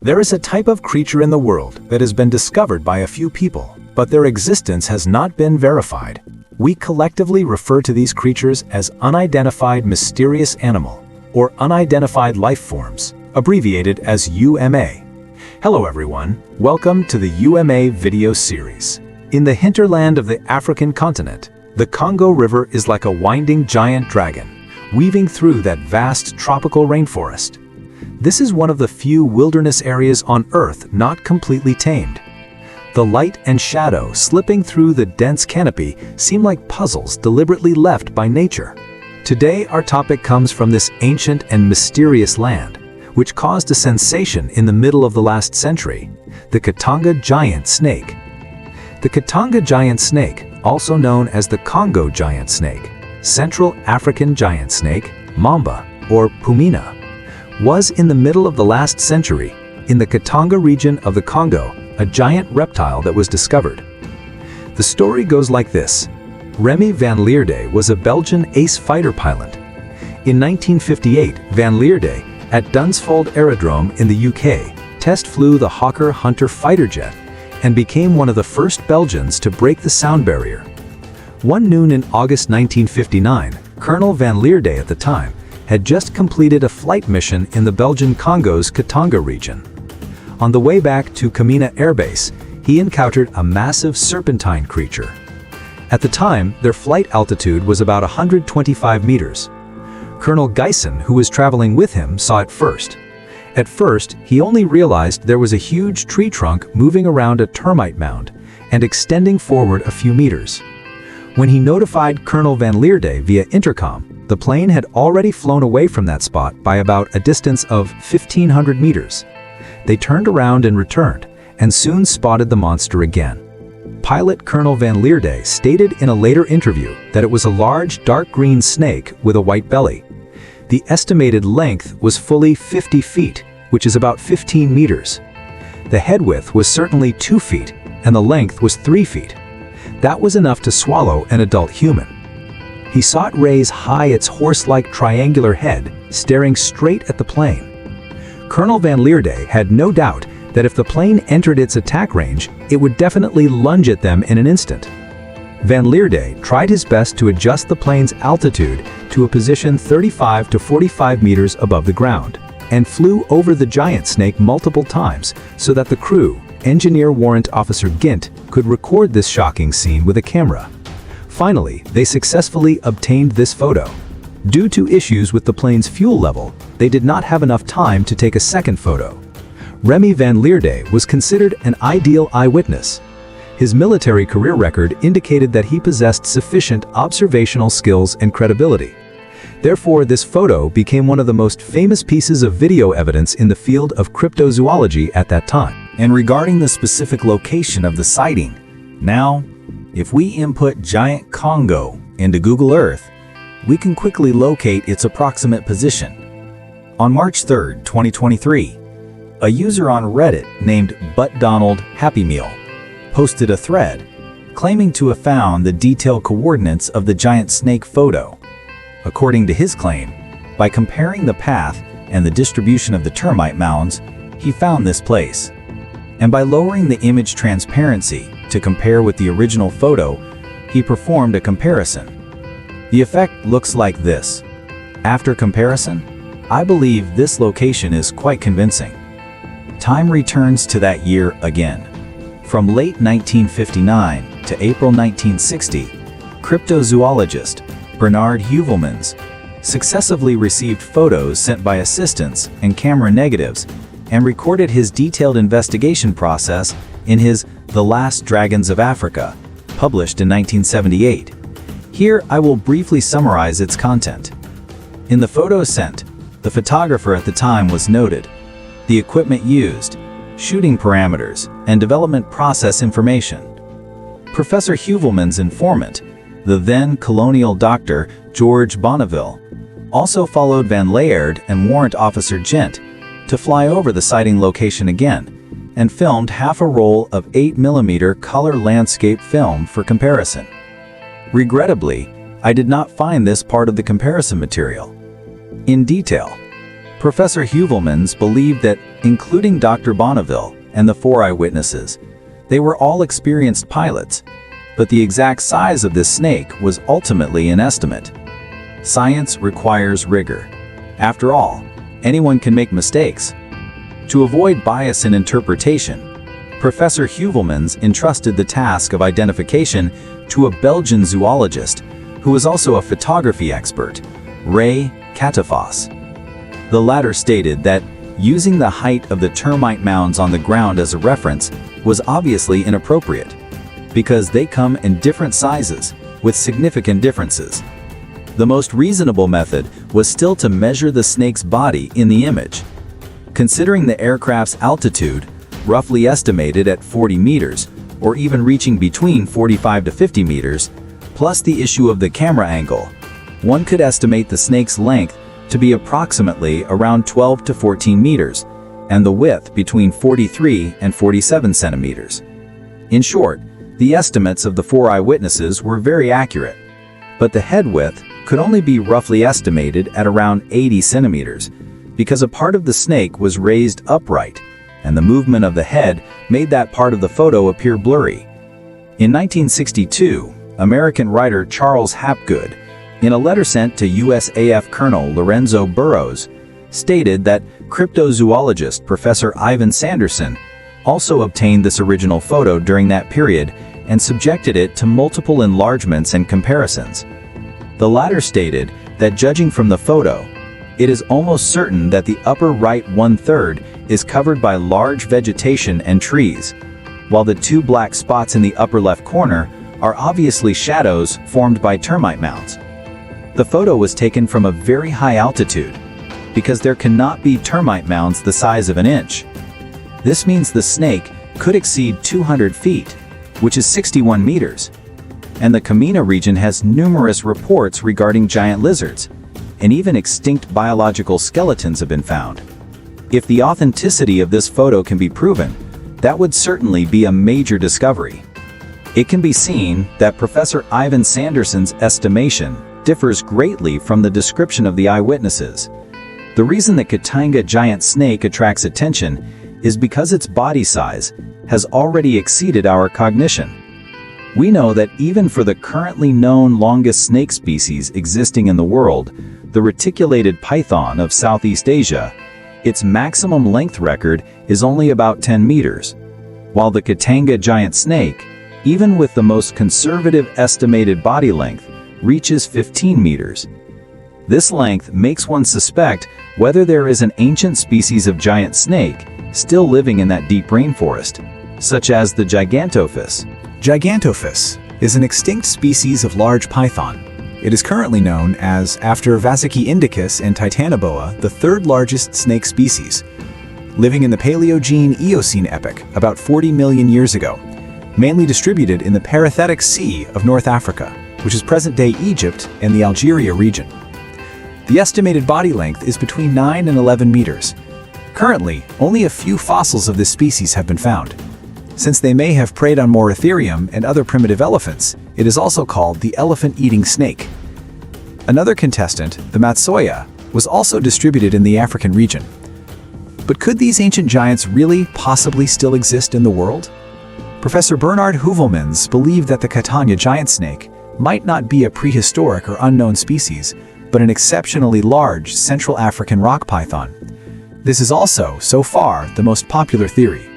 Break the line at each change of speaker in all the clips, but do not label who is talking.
There is a type of creature in the world that has been discovered by a few people, but their existence has not been verified. We collectively refer to these creatures as unidentified mysterious animal or unidentified life forms, abbreviated as UMA. Hello everyone, welcome to the UMA video series. In the hinterland of the African continent, the Congo River is like a winding giant dragon, weaving through that vast tropical rainforest. This is one of the few wilderness areas on Earth not completely tamed. The light and shadow slipping through the dense canopy seem like puzzles deliberately left by nature. Today our topic comes from this ancient and mysterious land, which caused a sensation in the middle of the last century, the Katanga Giant Snake. The Katanga Giant Snake, also known as the Congo Giant Snake, Central African Giant Snake, Mamba, or Pumina, was in the middle of the last century, in the Katanga region of the Congo, a giant reptile that was discovered. The story goes like this. Remy van Lierde was a Belgian ace fighter pilot. In 1958, van Lierde, at Dunsfold Aerodrome in the UK, test flew the Hawker Hunter fighter jet and became one of the first Belgians to break the sound barrier. One noon in August 1959, Colonel van Lierde at the time had just completed a flight mission in the Belgian Congo's Katanga region. On the way back to Kamina Air Base, he encountered a massive serpentine creature. At the time, their flight altitude was about 125 meters. Colonel Geisen, who was traveling with him, saw it first. At first, he only realized there was a huge tree trunk moving around a termite mound and extending forward a few meters. When he notified Colonel van Lierde via intercom, the plane had already flown away from that spot by about a distance of 1,500 meters. They turned around and returned, and soon spotted the monster again. Pilot Colonel van Lierde stated in a later interview that it was a large dark green snake with a white belly. The estimated length was fully 50 feet, which is about 15 meters. The head width was certainly 2 feet, and the length was 3 feet. That was enough to swallow an adult human. He saw it raise high its horse-like triangular head, staring straight at the plane. Colonel van Lierde had no doubt that if the plane entered its attack range, it would definitely lunge at them in an instant. Van Lierde tried his best to adjust the plane's altitude to a position 35 to 45 meters above the ground, and flew over the giant snake multiple times so that the crew, Engineer Warrant Officer Gint, could record this shocking scene with a camera. Finally, they successfully obtained this photo. Due to issues with the plane's fuel level, they did not have enough time to take a second photo. Remy van Lierde was considered an ideal eyewitness. His military career record indicated that he possessed sufficient observational skills and credibility. Therefore, this photo became one of the most famous pieces of video evidence in the field of cryptozoology at that time.
And regarding the specific location of the sighting, now, if we input Giant Congo into Google Earth, we can quickly locate its approximate position. On March 3, 2023, a user on Reddit named ButtDonaldHappyMeal posted a thread claiming to have found the detailed coordinates of the giant snake photo. According to his claim, by comparing the path and the distribution of the termite mounds, he found this place. And by lowering the image transparency to compare with the original photo, he performed a comparison. The effect looks like this. After comparison, I believe this location is quite convincing. Time returns to that year again. From late 1959 to April 1960, cryptozoologist Bernard Heuvelmans successively received photos sent by assistants and camera negatives and recorded his detailed investigation process in his The Last Dragons of Africa, published in 1978. Here I will briefly summarize its content. In the photos sent, the photographer at the time was noted, the equipment used, shooting parameters, and development process information. Professor Heuvelmans' informant, the then colonial doctor George Bonneville, also followed van Lierde and Warrant Officer Gent to fly over the sighting location again and filmed half a roll of 8mm color landscape film for comparison. Regrettably, I did not find this part of the comparison material. In detail, Professor Heuvelmans believed that including Dr. Bonneville and the 4 eyewitnesses. They were all experienced pilots, but the exact size of this snake was ultimately an estimate. Science requires rigor. After all, anyone can make mistakes. To avoid bias in interpretation, Professor Heuvelmans entrusted the task of identification to a Belgian zoologist who was also a photography expert, Ray Catafos. The latter stated that using the height of the termite mounds on the ground as a reference was obviously inappropriate, because they come in different sizes with significant differences. The most reasonable method was still to measure the snake's body in the image. Considering the aircraft's altitude, roughly estimated at 40 meters, or even reaching between 45 to 50 meters, plus the issue of the camera angle, one could estimate the snake's length to be approximately around 12 to 14 meters, and the width between 43 and 47 centimeters. In short, the estimates of the 4 eyewitnesses were very accurate, but the head width could only be roughly estimated at around 80 centimeters, because a part of the snake was raised upright, and the movement of the head made that part of the photo appear blurry. In 1962, American writer Charles Hapgood, in a letter sent to USAF Colonel Lorenzo Burrows, stated that cryptozoologist Professor Ivan Sanderson also obtained this original photo during that period and subjected it to multiple enlargements and comparisons. The latter stated that judging from the photo, it is almost certain that the upper right 1/3 is covered by large vegetation and trees, while the 2 black spots in the upper left corner are obviously shadows formed by termite mounds. The photo was taken from a very high altitude, because there cannot be termite mounds the size of an inch. This means the snake could exceed 200 feet, which is 61 meters. And the Camina region has numerous reports regarding giant lizards, and even extinct biological skeletons have been found. If the authenticity of this photo can be proven, that would certainly be a major discovery. It can be seen that Professor Ivan Sanderson's estimation differs greatly from the description of the eyewitnesses. The reason the Katanga Giant Snake attracts attention is because its body size has already exceeded our cognition. We know that even for the currently known longest snake species existing in the world, the reticulated python of Southeast Asia, its maximum length record is only about 10 meters, while the Katanga Giant Snake, even with the most conservative estimated body length, reaches 15 meters. This length makes one suspect whether there is an ancient species of giant snake still living in that deep rainforest, such as the Gigantophis.
Gigantophis is an extinct species of large python. It is currently known as, after Vasici indicus and Titanoboa, the 3rd largest snake species, living in the Paleogene-Eocene epoch about 40 million years ago, mainly distributed in the Perithetic Sea of North Africa, which is present-day Egypt and the Algeria region. The estimated body length is between 9 and 11 meters. Currently, only a few fossils of this species have been found. Since they may have preyed on Moratherium and other primitive elephants, it is also called the elephant-eating snake. Another contestant, the Matsoya, was also distributed in the African region. But could these ancient giants really possibly still exist in the world? Professor Bernard Heuvelmans believed that the Katanga Giant Snake might not be a prehistoric or unknown species, but an exceptionally large Central African rock python. This is also, so far, the most popular theory.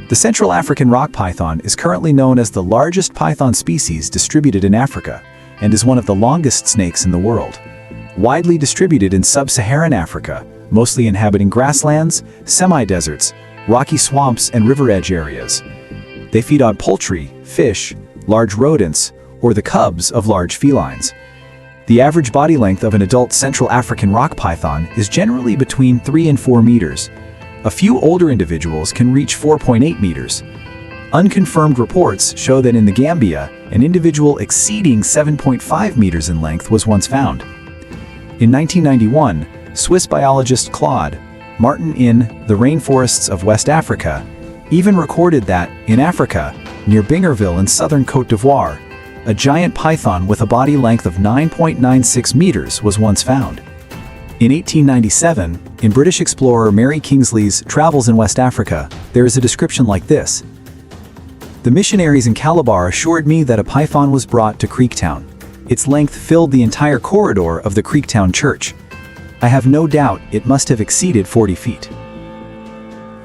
The Central African rock python is currently known as the largest python species distributed in Africa and is one of the longest snakes in the world. Widely distributed in sub-Saharan Africa, mostly inhabiting grasslands, semi-deserts, rocky swamps, and river edge areas. They feed on poultry, fish, large rodents, or the cubs of large felines. The average body length of an adult Central African rock python is generally between 3 and 4 meters. A few older individuals can reach 4.8 meters. Unconfirmed reports show that in the Gambia, an individual exceeding 7.5 meters in length was once found. In 1991, Swiss biologist Claude Martin in The Rainforests of West Africa even recorded that, in Africa, near Bingerville in southern Côte d'Ivoire, a giant python with a body length of 9.96 meters was once found.
In 1897, in British explorer Mary Kingsley's Travels in West Africa, there is a description like this. The missionaries in Calabar assured me that a python was brought to Creektown. Its length filled the entire corridor of the Creektown church. I have no doubt it must have exceeded 40 feet.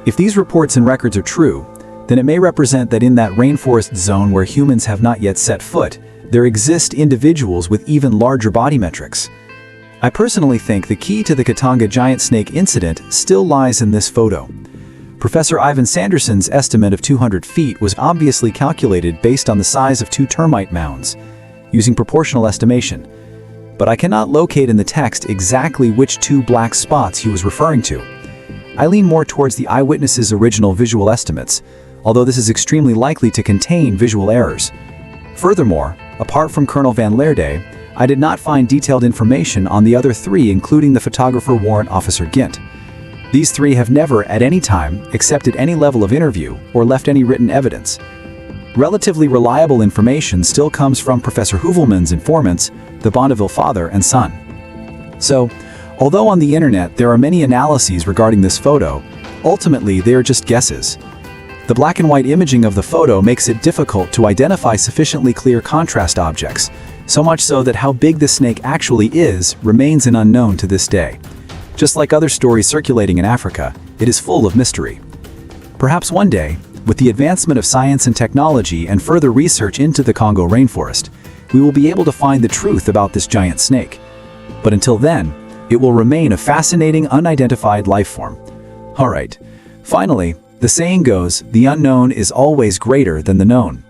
If these reports and records are true, then it may represent that in that rainforest zone where humans have not yet set foot, there exist individuals with even larger body metrics. I personally think the key to the Katanga Giant Snake incident still lies in this photo. Professor Ivan Sanderson's estimate of 200 feet was obviously calculated based on the size of 2 termite mounds, using proportional estimation. But I cannot locate in the text exactly which 2 black spots he was referring to. I lean more towards the eyewitness's original visual estimates, although this is extremely likely to contain visual errors. Furthermore, apart from Colonel Van Lierde, I did not find detailed information on the other 3, including the photographer Warrant Officer Gint. These 3 have never, at any time, accepted any level of interview or left any written evidence. Relatively reliable information still comes from Professor Heuvelmann's informants, the Bonneville father and son. So, although on the internet there are many analyses regarding this photo, ultimately they are just guesses. The black and white imaging of the photo makes it difficult to identify sufficiently clear contrast objects, so much so that how big the snake actually is remains an unknown to this day. Just like other stories circulating in Africa, it is full of mystery. Perhaps one day, with the advancement of science and technology and further research into the Congo rainforest, we will be able to find the truth about this giant snake. But until then, it will remain a fascinating unidentified life form. Alright, finally, the saying goes, the unknown is always greater than the known.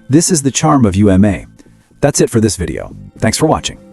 This is the charm of UMA. That's it for this video. Thanks for watching.